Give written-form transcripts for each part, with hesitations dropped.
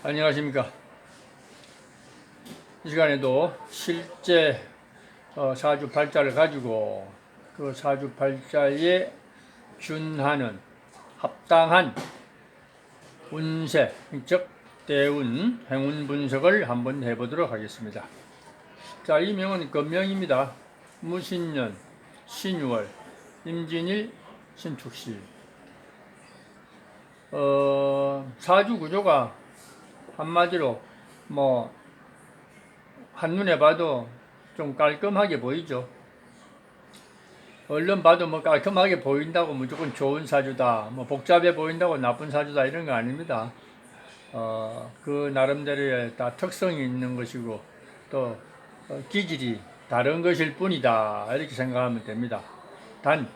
안녕하십니까. 이 시간에도 실제 사주팔자를 가지고 그 사주팔자에 준하는 합당한 운세, 즉 대운, 행운 분석을 한번 해보도록 하겠습니다. 자, 이 명은 금명입니다. 무신년, 신유월, 임진일, 신축시. 사주 구조가 한마디로 한눈에 봐도 좀 깔끔하게 보이죠. 얼른 봐도 깔끔하게 보인다고 무조건 좋은 사주다, 복잡해 보인다고 나쁜 사주다, 이런 거 아닙니다. 그 나름대로의 다 특성이 있는 것이고 또 기질이 다른 것일 뿐이다, 이렇게 생각하면 됩니다. 단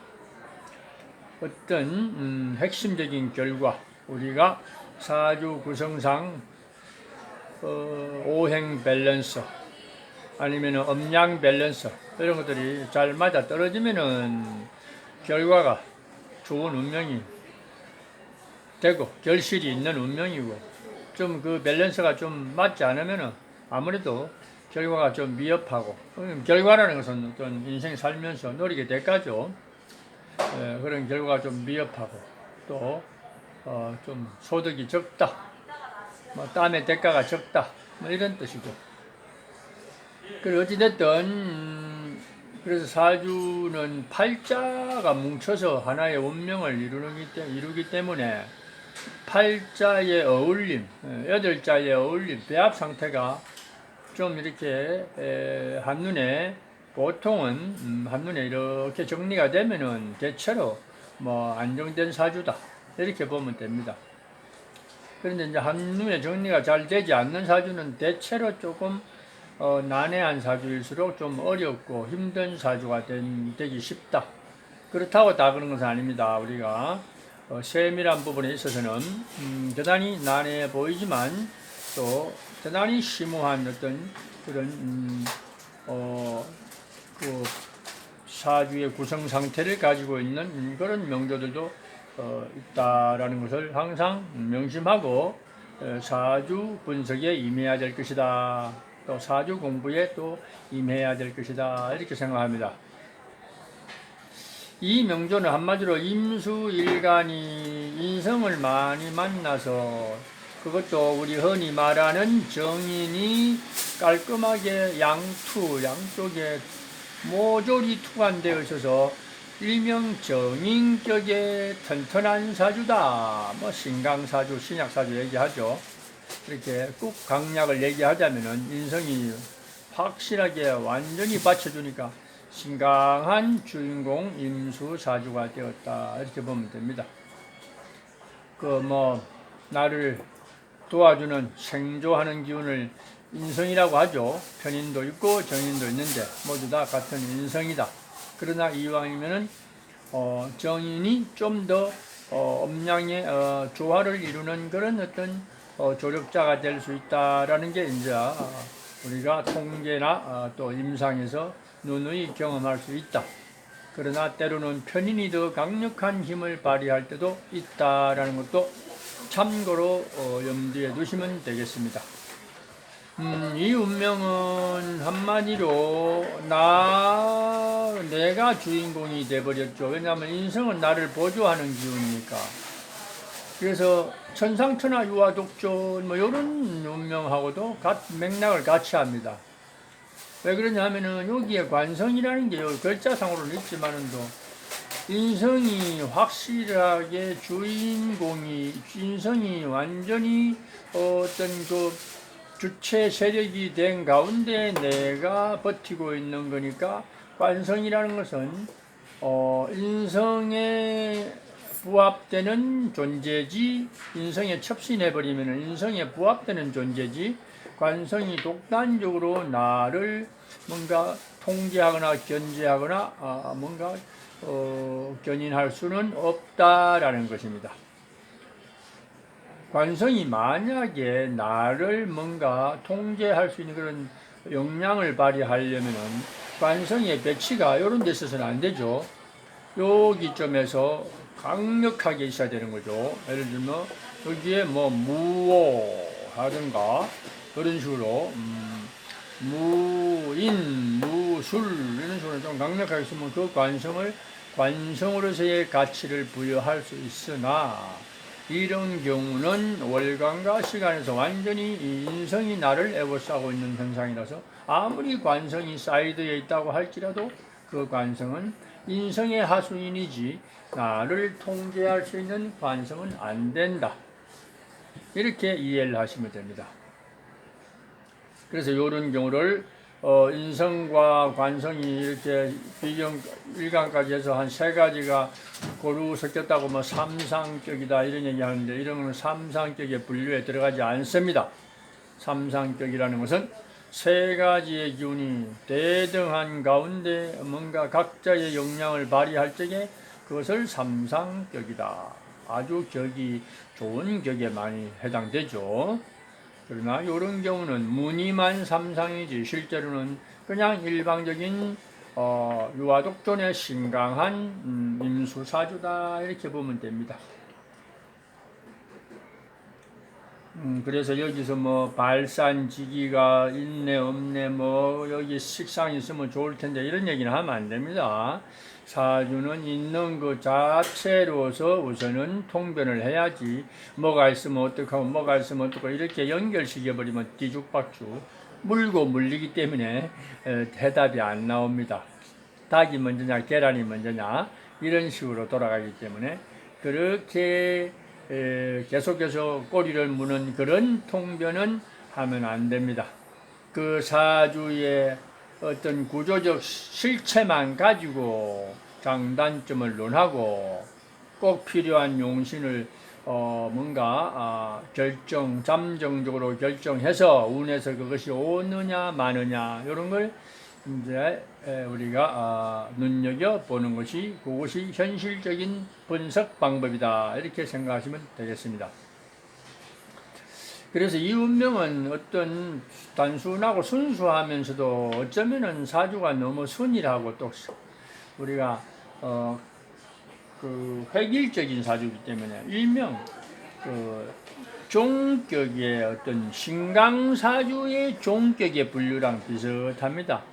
어떤 핵심적인 결과, 우리가 사주 구성상 오행 밸런스 아니면 음양 밸런스, 이런 것들이 잘 맞아 떨어지면은 결과가 좋은 운명이 되고 결실이 있는 운명이고, 좀 그 밸런스가 좀 맞지 않으면은 아무래도 결과가 좀 미흡하고, 결과라는 것은 어떤 인생 살면서 노리게 될까죠. 그런 결과가 좀 미흡하고 또 좀 소득이 적다, 땀의 대가가 적다, 이런 뜻이고. 그리고 어찌됐든 그래서 사주는 팔자가 뭉쳐서 하나의 운명을 이루기 때문에 팔자의 어울림, 여덟자의 어울림, 배합 상태가 좀 이렇게 한눈에, 보통은 한눈에 이렇게 정리가 되면은 대체로 안정된 사주다, 이렇게 보면 됩니다. 그런데 이제 한눈에 정리가 잘 되지 않는 사주는 대체로 조금 난해한 사주일수록 좀 어렵고 힘든 사주가 되기 쉽다. 그렇다고 다 그런 것은 아닙니다. 우리가 세밀한 부분에 있어서는 대단히 난해해 보이지만 또 대단히 심오한 어떤 그런 그 사주의 구성 상태를 가지고 있는 그런 명조들도 있다라는 것을 항상 명심하고 사주 분석에 임해야 될 것이다, 또 사주 공부에 또 임해야 될 것이다, 이렇게 생각합니다. 이 명조는 한마디로 임수일간이 인성을 많이 만나서, 그것도 우리 흔히 말하는 정인이 깔끔하게 양쪽에 모조리 투관되어 있어서 일명 정인격의 튼튼한 사주다, 신강사주, 신약사주 얘기하죠. 이렇게 꾹 강약을 얘기하자면은 인성이 확실하게 완전히 받쳐주니까 신강한 주인공 임수사주가 되었다, 이렇게 보면 됩니다. 나를 도와주는 생조하는 기운을 인성이라고 하죠. 편인도 있고 정인도 있는데 모두 다 같은 인성이다. 그러나 이왕이면은 정인이 좀 더 음양의 조화를 이루는 그런 어떤 조력자가 될 수 있다라는 게 이제 우리가 통계나 또 임상에서 누누이 경험할 수 있다. 그러나 때로는 편인이 더 강력한 힘을 발휘할 때도 있다라는 것도 참고로 염두에 두시면 되겠습니다. 이 운명은 한마디로 내가 주인공이 돼버렸죠. 왜냐하면 인성은 나를 보조하는 기운이니까. 그래서 천상천하 유화독존 이런 운명하고도 맥락을 같이 합니다. 왜 그러냐 하면은 여기에 관성이라는 게 글자상으로는 있지만은도 인성이 확실하게 인성이 완전히 어떤 그 주체 세력이 된 가운데 내가 버티고 있는 거니까, 관성이라는 것은 인성에 부합되는 존재지, 인성에 첩신해버리면 인성에 부합되는 존재지, 관성이 독단적으로 나를 뭔가 통제하거나 견제하거나 뭔가 견인할 수는 없다라는 것입니다. 관성이 만약에 나를 뭔가 통제할 수 있는 그런 역량을 발휘하려면은 관성의 배치가 이런 데 있어서는 안 되죠. 여기점에서 강력하게 있어야 되는 거죠. 예를 들면 여기에 무오, 하든가 그런 식으로 무인, 무술 이런 식으로 좀 강력하게 쓰면 그 관성으로서의 가치를 부여할 수 있으나 이런 경우는 월간과 시간에서 완전히 이 인성이 나를 에워싸고 있는 현상이라서 아무리 관성이 사이드에 있다고 할지라도 그 관성은 인성의 하수인이지 나를 통제할 수 있는 관성은 안 된다. 이렇게 이해를 하시면 됩니다. 그래서 이런 경우를 인성과 관성이 이렇게 비경 1강까지 해서 한 3가지가 고루 섞였다고 뭐 삼상격이다 이런 얘기 하는데 이런 건 삼상격의 분류에 들어가지 않습니다. 삼상격이라는 것은 3가지의 기운이 대등한 가운데 뭔가 각자의 역량을 발휘할 적에 그것을 삼상격이다. 아주 격이 좋은 격에 많이 해당되죠. 그러나 이런 경우는 무늬만 삼상이지 실제로는 그냥 일방적인 유아독존의 신강한 임수사주다 이렇게 보면 됩니다. 그래서 여기서 뭐 발산지기가 있네 없네 뭐 여기 식상이 있으면 좋을 텐데 이런 얘기는 하면 안 됩니다. 사주는 있는 것 자체로서 우선은 통변을 해야지 뭐가 있으면 어떡하고 뭐가 있으면 어떡하고 이렇게 연결시켜버리면 뒤죽박죽 물고 물리기 때문에 대답이 안 나옵니다. 닭이 먼저냐 계란이 먼저냐 이런 식으로 돌아가기 때문에 그렇게 계속해서 꼬리를 무는 그런 통변은 하면 안 됩니다. 그 사주의 어떤 구조적 실체만 가지고 장단점을 논하고 꼭 필요한 용신을 뭔가 잠정적으로 결정해서 운에서 그것이 오느냐 마느냐 이런 걸 이제 우리가 눈여겨 보는 것이 그것이 현실적인 분석 방법이다 이렇게 생각하시면 되겠습니다. 그래서 이 운명은 어떤 단순하고 순수하면서도 어쩌면은 사주가 너무 순이라고 또 우리가 그 획일적인 사주이기 때문에 일명 그 종격의 어떤 신강사주의 종격의 분류랑 비슷합니다.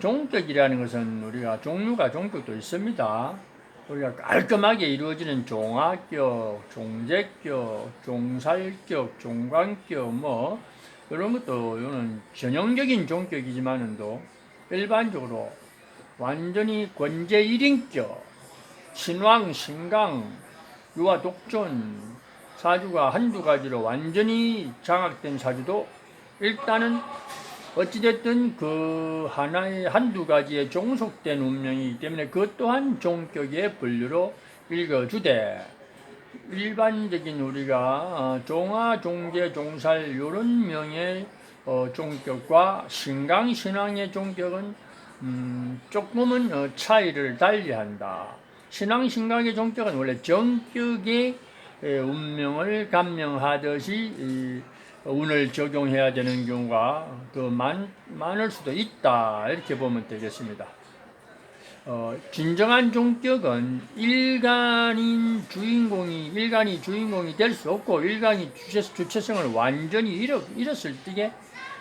종격이라는 것은 우리가 종격도 있습니다. 우리가 깔끔하게 이루어지는 종합격, 종제격, 종살격, 종관격 뭐 이런 것도 이거는 전형적인 종격이지만은도 일반적으로 완전히 권제 1인격, 신왕, 신강, 유아 독존 사주가 한두 가지로 완전히 장악된 사주도 일단은 어찌됐든 그 하나의 한두 가지에 종속된 운명이기 때문에 그것 또한 종격의 분류로 읽어주되 일반적인 우리가 종화, 종제, 종살 이런 명의 종격과 신강, 신앙의 종격은 조금은 차이를 달리한다. 신앙, 신강의 종격은 원래 정격의 운명을 감명하듯이 운을 적용해야 되는 경우가 더 많을 수도 있다 이렇게 보면 되겠습니다. 진정한 종격은 일간이 주인공이 될 수 없고 일간이 주체성을 완전히 잃었을 때에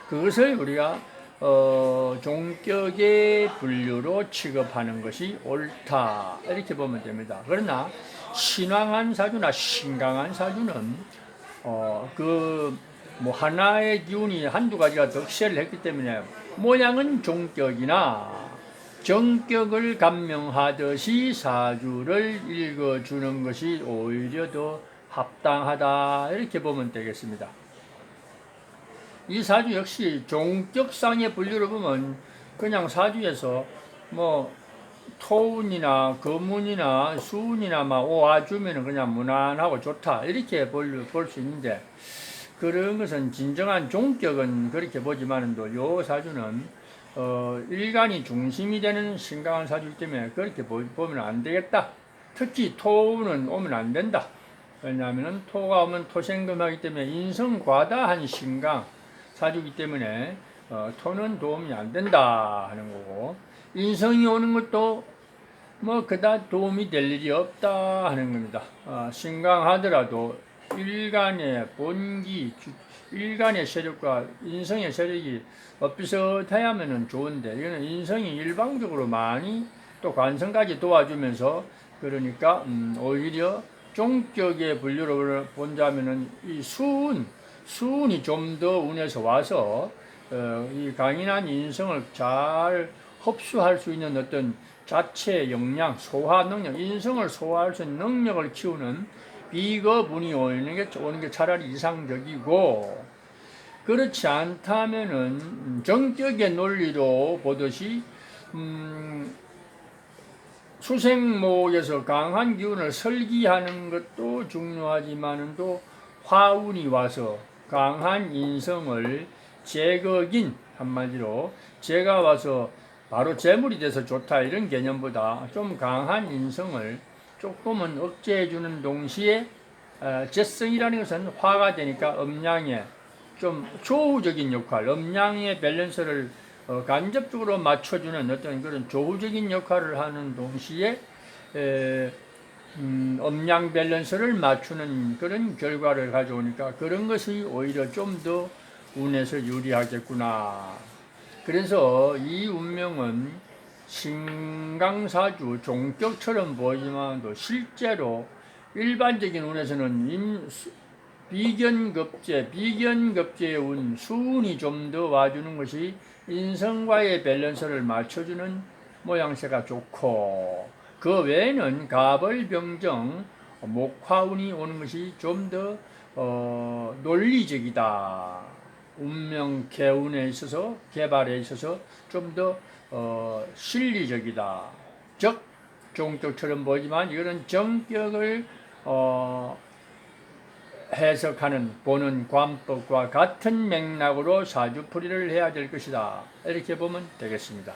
그것을 우리가 종격의 분류로 취급하는 것이 옳다 이렇게 보면 됩니다. 그러나 신왕한 사주나 신강한 사주는 뭐 하나의 기운이 한두 가지가 덕시를 했기 때문에 모양은 종격이나 정격을 감명하듯이 사주를 읽어주는 것이 오히려 더 합당하다 이렇게 보면 되겠습니다. 이 사주 역시 종격상의 분류를 보면 그냥 사주에서 뭐 토운이나 거문이나 수운이나 막 오아주면 그냥 무난하고 좋다 이렇게 볼 수 있는데 그런 것은 진정한 종격은 그렇게 보지만도 요 사주는 일간이 중심이 되는 신강한 사주이기 때문에 그렇게 보면 안 되겠다. 특히 토는 오면 안 된다. 왜냐하면 토가 오면 토생금하기 때문에 인성과다한 신강 사주이기 때문에 토는 도움이 안 된다 하는 거고 인성이 오는 것도 뭐 그다지 도움이 될 일이 없다 하는 겁니다. 신강하더라도 일간의 본기, 일간의 세력과 인성의 세력이 비슷하야면은 좋은데, 이거는 인성이 일방적으로 많이 또 관성까지 도와주면서, 그러니까 오히려 종격의 분류로 본다면은 이 수운이 좀 더 운에서 와서 이 강인한 인성을 잘 흡수할 수 있는 어떤 자체 역량, 소화 능력, 인성을 소화할 수 있는 능력을 키우는 비겁운이 오는 게 차라리 이상적이고, 그렇지 않다면은 정격의 논리로 보듯이 수생목에서 강한 기운을 설기하는 것도 중요하지만은 또 화운이 와서 강한 인성을 제거긴, 한마디로 제가 와서 바로 재물이 돼서 좋다 이런 개념보다 좀 강한 인성을 조금은 억제해주는 동시에 재성이라는 것은 화가 되니까 음양의 좀 조후적인 역할, 음양의 밸런스를 간접적으로 맞춰주는 어떤 그런 조후적인 역할을 하는 동시에 음양 밸런스를 맞추는 그런 결과를 가져오니까 그런 것이 오히려 좀 더 운에서 유리하겠구나. 그래서 이 운명은 신강사주 종격처럼 보이지만도 실제로 일반적인 운에서는 비견급제의 운, 수운이 좀 더 와주는 것이 인성과의 밸런스를 맞춰주는 모양새가 좋고, 그 외에는 가벌병정, 목화운이 오는 것이 좀 더 논리적이다. 운명 개운에 있어서, 개발에 있어서 좀 더 실리적이다. 즉 종격처럼 보이지만 이거는 정격을 해석하는, 보는 관법과 같은 맥락으로 사주풀이를 해야 될 것이다. 이렇게 보면 되겠습니다.